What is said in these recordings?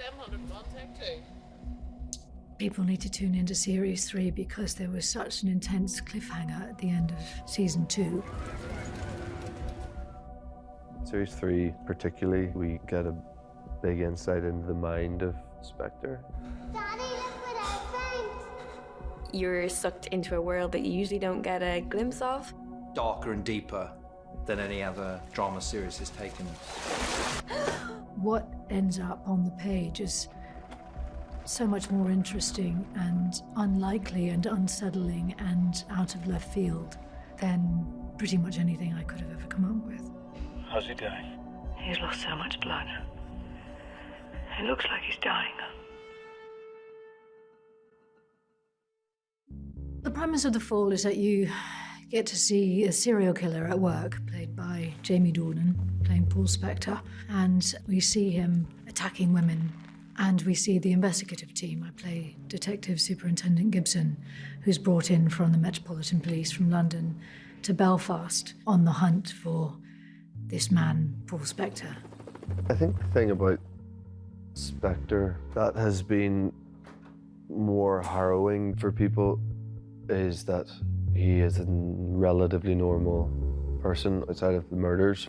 701, take 2. People need to tune into Series 3 because there was such an intense cliffhanger at the end of Season 2. Series 3 particularly, we get a big insight into the mind of Spectre. Daddy, look what I found! You're sucked into a world that you usually don't get a glimpse of. Darker and deeper than any other drama series has taken. What ends up on the page is so much more interesting and unlikely and unsettling and out of left field than pretty much anything I could have ever come up with. How's he doing? He's lost so much blood. It looks like he's dying. The premise of The Fall is that you get to see a serial killer at work, played by Jamie Dornan, playing Paul Spector, and we see him attacking women, and we see the investigative team. I play Detective Superintendent Gibson, who's brought in from the Metropolitan Police from London to Belfast on the hunt for this man, Paul Spector. I think the thing about Spectre that has been more harrowing for people is that he is a relatively normal person outside of the murders.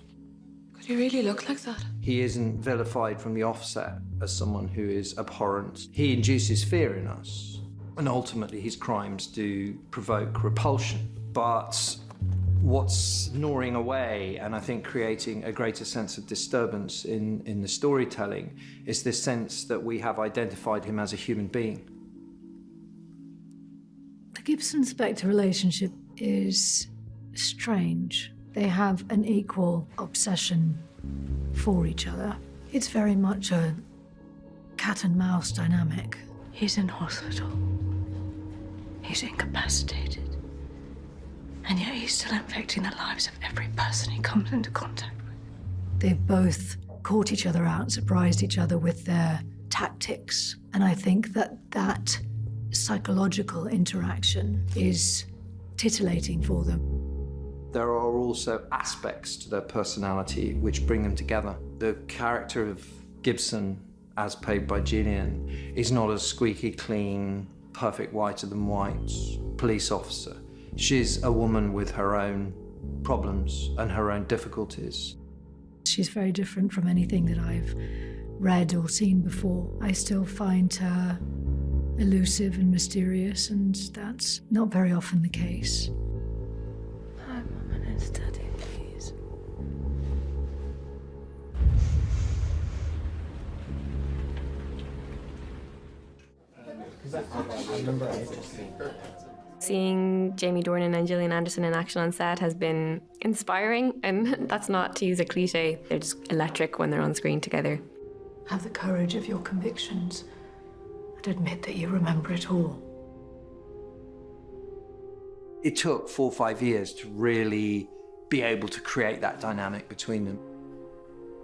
Could he really look like that? He isn't vilified from the offset as someone who is abhorrent. He induces fear in us, and ultimately his crimes do provoke repulsion. But what's gnawing away, and I think creating a greater sense of disturbance in the storytelling, is this sense that we have identified him as a human being. The Gibson-Spector relationship is strange. They have an equal obsession for each other. It's very much a cat and mouse dynamic. He's in hospital. He's incapacitated. And yet he's still infecting the lives of every person he comes into contact with. They've both caught each other out, surprised each other with their tactics. And I think that psychological interaction is titillating for them. There are also aspects to their personality which bring them together. The character of Gibson, as played by Gillian, is not a squeaky clean, perfect whiter than white police officer. She's a woman with her own problems and her own difficulties. She's very different from anything that I've read or seen before. I still find her elusive and mysterious, and that's not very often the case. Hi, Mum, and it's Daddy, please. Seeing Jamie Dornan and Gillian Anderson in action on set has been inspiring, and that's not to use a cliche. They're just electric when they're on screen together. Have the courage of your convictions and admit that you remember it all. It took 4 or 5 years to really be able to create that dynamic between them.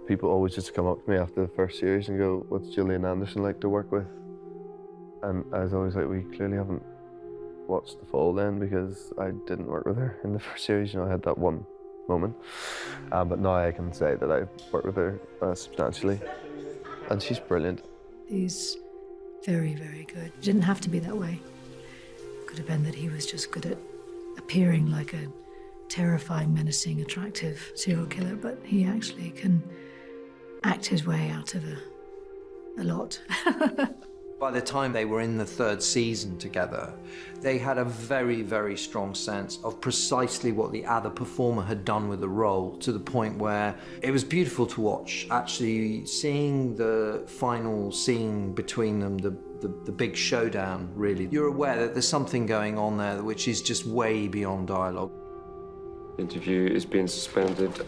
People always just come up to me after the first series and go, "What's Gillian Anderson like to work with?" And I was always like, we clearly haven't watched The Fall then, because I didn't work with her in the first series. You know, I had that one moment. But now I can say that I've worked with her substantially. And she's brilliant. He's very, very good. It didn't have to be that way. Could have been that he was just good at appearing like a terrifying, menacing, attractive serial killer, but he actually can act his way out of a lot. By the time they were in the 3rd season together, they had a very, very strong sense of precisely what the other performer had done with the role, to the point where it was beautiful to watch. Actually, seeing the final scene between them, the big showdown, really, you're aware that there's something going on there which is just way beyond dialogue. The interview is being suspended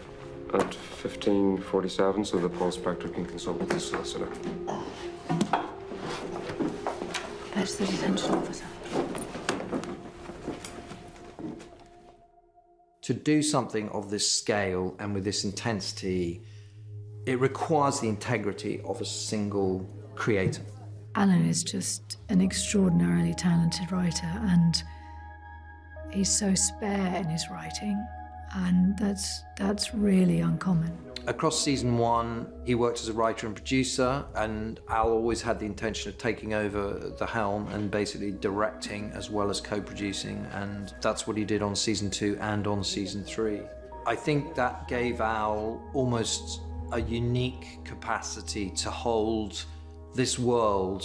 at 15:47 so that Paul Spector can consult with his solicitor. That's the detention officer. To do something of this scale and with this intensity, it requires the integrity of a single creator. Alan is just an extraordinarily talented writer, and he's so spare in his writing, and that's really uncommon. Across season 1, he worked as a writer and producer, and Al always had the intention of taking over the helm and basically directing as well as co-producing, and that's what he did on season 2 and on season 3. I think that gave Al almost a unique capacity to hold this world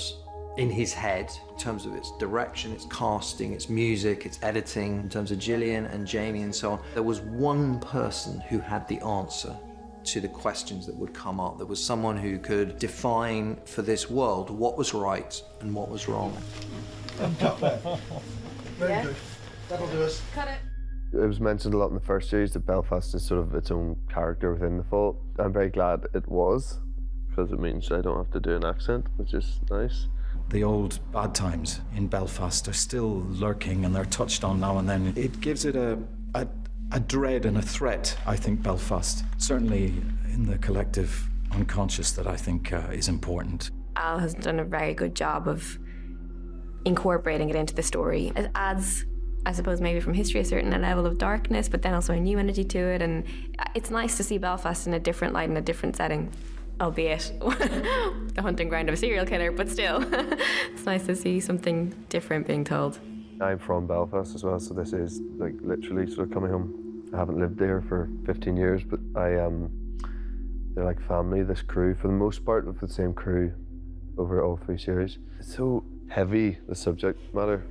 in his head in terms of its direction, its casting, its music, its editing, in terms of Gillian and Jamie and so on. There was one person who had the answer to the questions that would come up. There was someone who could define for this world what was right and what was wrong. Very good. That'll do us. Cut it. It was mentioned a lot in the first series that Belfast is sort of its own character within the Fault. I'm very glad it was, because it means I don't have to do an accent, which is nice. The old bad times in Belfast are still lurking, and they're touched on now and then. It gives it a dread and a threat, I think, Belfast. Certainly in the collective unconscious that I think is important. Al has done a very good job of incorporating it into the story. It adds, I suppose, maybe from history, a certain level of darkness, but then also a new energy to it. And it's nice to see Belfast in a different light, in a different setting, albeit the hunting ground of a serial killer, but still. It's nice to see something different being told. I'm from Belfast as well, so this is like literally sort of coming home. I haven't lived there for 15 years, but they're like family, this crew, for the most part, with the same crew over all 3 series. It's so heavy, the subject matter,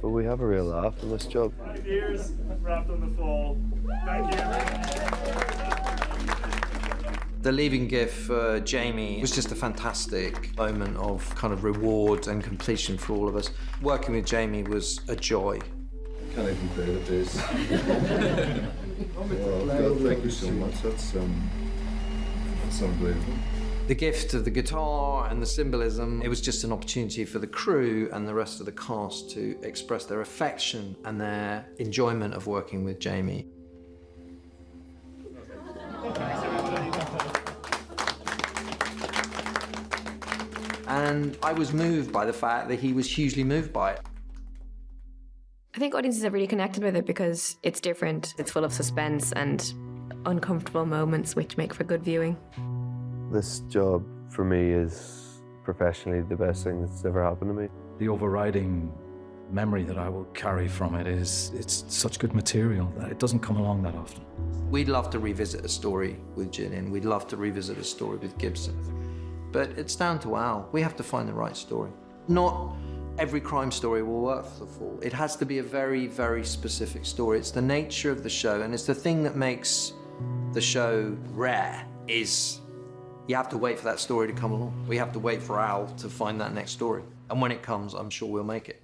but we have a real laugh in this job. 5 years wrapped on the Fall. Thank you. The leaving gift for Jamie was just a fantastic moment of kind of reward and completion for all of us. Working with Jamie was a joy. I can't even bear it is. Well, thank you so much. That's unbelievable. The gift of the guitar and the symbolism, it was just an opportunity for the crew and the rest of the cast to express their affection and their enjoyment of working with Jamie. And I was moved by the fact that he was hugely moved by it. I think audiences have really connected with it because it's different. It's full of suspense and uncomfortable moments, which make for good viewing. This job, for me, is professionally the best thing that's ever happened to me. The overriding memory that I will carry from it is it's such good material that it doesn't come along that often. We'd love to revisit a story with Gillian. We'd love to revisit a story with Gibson. But it's down to Al. We have to find the right story. Not every crime story will work for The Fall. It has to be a very, very specific story. It's the nature of the show, and it's the thing that makes the show rare, is you have to wait for that story to come along. We have to wait for Al to find that next story. And when it comes, I'm sure we'll make it.